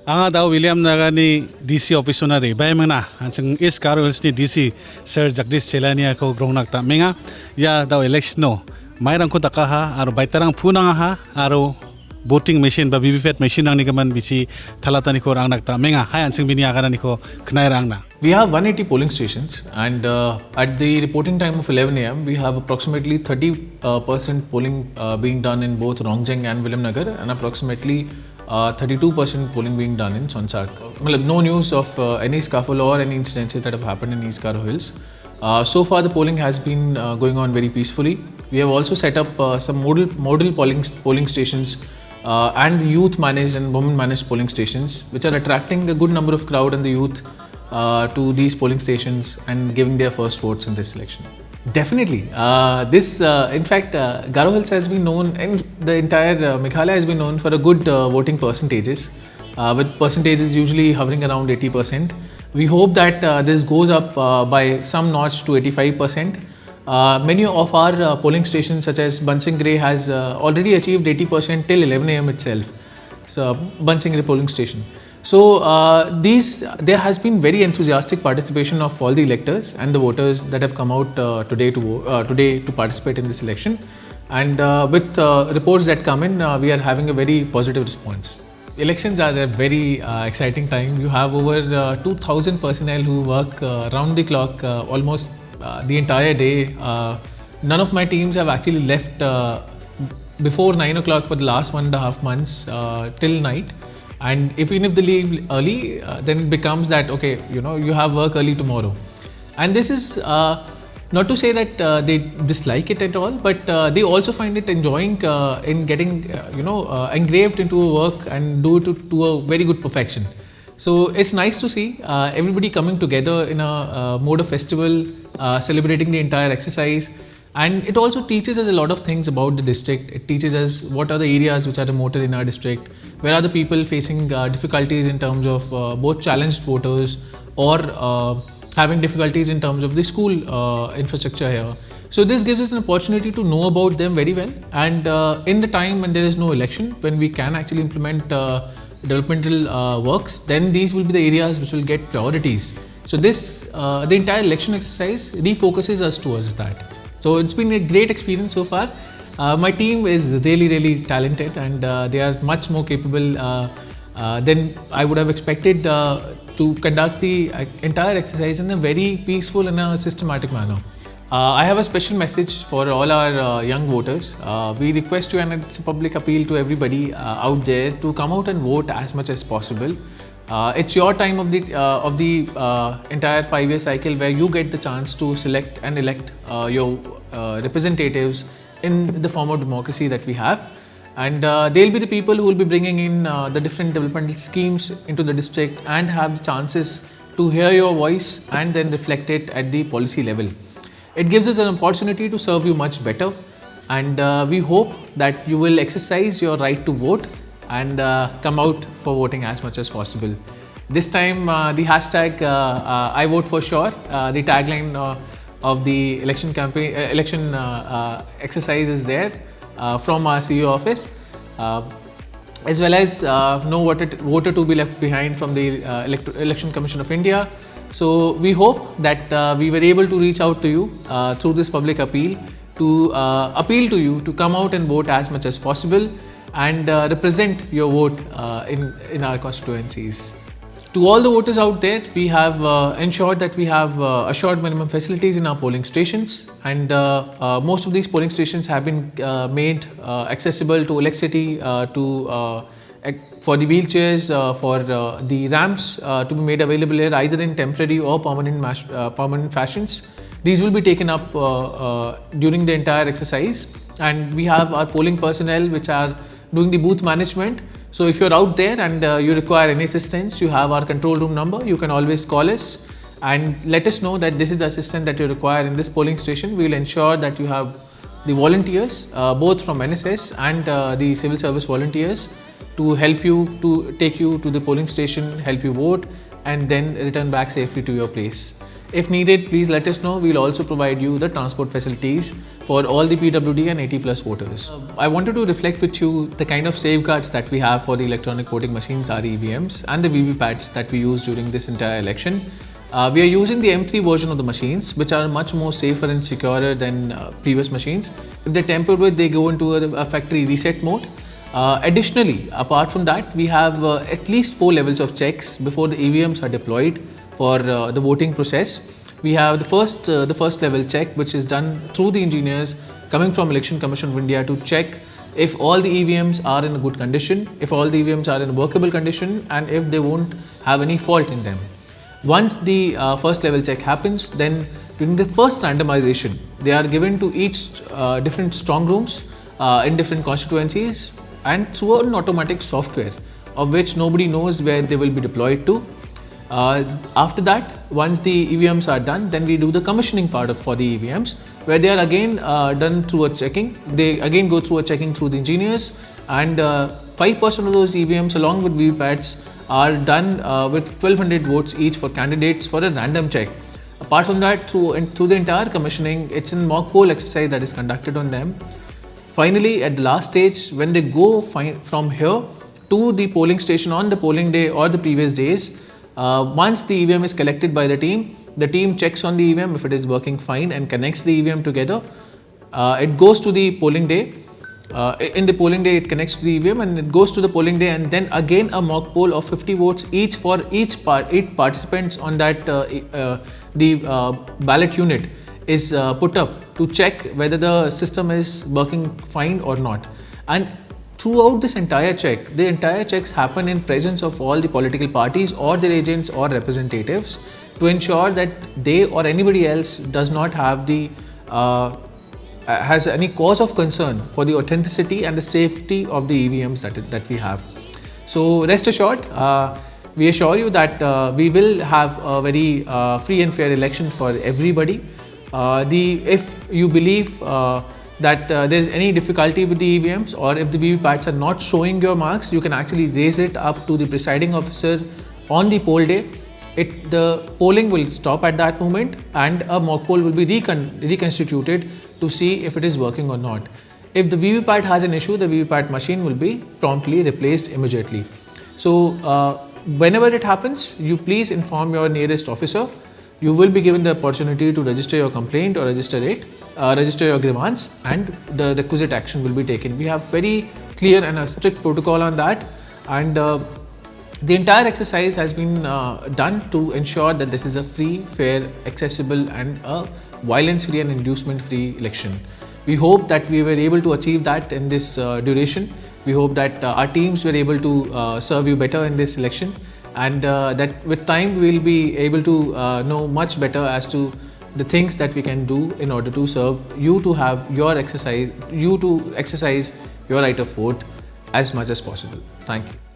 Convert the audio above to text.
Anga daw William Nagani DC officionary bay mangna anseng East Garo Hills ni DC Sir Jagdish Chelania ko grongnak ta menga ya daw election no mairang ko takaha aro baitarang punang ha aro voting machine ba VVPAT machine ang nigaman bici thalatani ko rang nakta menga hai anseng bini aganani ko knai rang na. We have 180 polling stations, and at the reporting time of 11 a.m., we have approximately 30% polling being done in both Rongjeng and Williamnagar, and approximately 32% polling being done in Sonsak. No news of any scuffle or any incidences that have happened in East Garo Hills. So far, the polling has been going on very peacefully. We have also set up some model polling stations and youth managed and women managed polling stations, which are attracting a good number of crowd and the youth to these polling stations and giving their first votes in this election. Definitely. In fact, Garo Hills has been known, and the entire Meghalaya has been known for a good voting percentages, with percentages usually hovering around 80%. We hope that this goes up by some notch to 85%. Many of our polling stations, such as Bansingre, has already achieved 80% till 11 a.m. itself. So, Bansingre polling station. So there has been very enthusiastic participation of all the electors and the voters that have come out today to participate in this election. And with reports that come in, we are having a very positive response. Elections are a very exciting time. You have over 2,000 personnel who work round the clock almost the entire day. None of my teams have actually left before 9 o'clock for the last 1.5 months till night. And even if they leave early, then it becomes that, okay, you have work early tomorrow. And this is not to say that they dislike it at all, but they also find it enjoying in getting, engraved into a work and do it to a very good perfection. So it's nice to see everybody coming together in a mode of festival, celebrating the entire exercise. And it also teaches us a lot of things about the district. It teaches us what are the areas which are remote in our district, where are the people facing difficulties in terms of both challenged voters or having difficulties in terms of the school infrastructure here. So this gives us an opportunity to know about them very well. And in the time when there is no election, when we can actually implement developmental works, then these will be the areas which will get priorities. So this, the entire election exercise refocuses us towards that. So it's been a great experience so far. My team is really talented, and they are much more capable than I would have expected to conduct the entire exercise in a very peaceful and a systematic manner. I have a special message for all our young voters. We request you, and it's a public appeal to everybody out there, to come out and vote as much as possible. It's your time of the entire 5-year cycle, where you get the chance to select and elect your representatives in the form of democracy that we have. And they'll be the people who will be bringing in the different developmental schemes into the district and have the chances to hear your voice and then reflect it at the policy level. It gives us an opportunity to serve you much better, and we hope that you will exercise your right to vote and come out for voting as much as possible. This time the hashtag I vote for sure, the tagline of the election campaign, exercise is there from our CEO office, as well as no voter to be left behind from the Election Commission of India. So we hope that we were able to reach out to you through this public appeal to appeal to you to come out and vote as much as possible and represent your vote in our constituencies. To all the voters out there, we have ensured that we have assured minimum facilities in our polling stations, and most of these polling stations have been made accessible to electricity, for the wheelchairs, for the ramps to be made available here either in temporary or permanent fashions. These will be taken up during the entire exercise, and we have our polling personnel which are doing the booth management. So if you're out there and you require any assistance, you have our control room number. You can always call us and let us know that this is the assistance that you require in this polling station. We will ensure that you have the volunteers, both from NSS and the civil service volunteers, to help you, to take you to the polling station, help you vote, and then return back safely to your place. If needed, please let us know. We'll also provide you the transport facilities for all the PWD and 80 plus voters. I wanted to reflect with you the kind of safeguards that we have for the electronic voting machines, our EVMs, and the VVPATs that we use during this entire election. We are using the M3 version of the machines, which are much more safer and securer than previous machines. If they're tampered with, they go into a factory reset mode. Additionally, apart from that, we have at least 4 levels of checks before the EVMs are deployed for the voting process. We have the first level check, which is done through the engineers coming from Election Commission of India to check if all the EVMs are in a good condition, if all the EVMs are in a workable condition, and if they won't have any fault in them. Once the first level check happens, then during the first randomization, they are given to each different strong rooms in different constituencies and through an automatic software of which nobody knows where they will be deployed to. After that, once the EVMs are done, then we do the commissioning part for the EVMs, where they are again done through a checking. They again go through a checking through the engineers, and 5% of those EVMs along with VVPATs are done with 1200 votes each for candidates for a random check. Apart from that, through the entire commissioning, it's a mock poll exercise that is conducted on them. Finally, at the last stage, when they go from here to the polling station on the polling day or the previous days, once the EVM is collected by the team checks on the EVM if it is working fine and connects the EVM together. It goes to the polling day. In the polling day, it connects to the EVM and it goes to the polling day, and then again a mock poll of 50 votes each for eight participants on that ballot unit is put up to check whether the system is working fine or not. And throughout this entire check, the entire checks happen in presence of all the political parties or their agents or representatives to ensure that they or anybody else does not have has any cause of concern for the authenticity and the safety of the EVMs that we have. So rest assured, we assure you that we will have a very free and fair election for everybody. If you believe that there is any difficulty with the EVMs, or if the VVPATs are not showing your marks, you can actually raise it up to the presiding officer on the poll day. The polling will stop at that moment and a mock poll will be reconstituted to see if it is working or not. If the VVPAT has an issue, the VVPAT machine will be promptly replaced immediately. So whenever it happens, you please inform your nearest officer. You will be given the opportunity to register your complaint or register your grievance, and the requisite action will be taken. We have very clear and a strict protocol on that, and the entire exercise has been done to ensure that this is a free, fair, accessible and a violence-free and inducement-free election. We hope that we were able to achieve that in this duration. We hope that our teams were able to serve you better in this election, and that with time we'll be able to know much better as to the things that we can do in order to serve you to exercise your right of vote as much as possible. Thank you.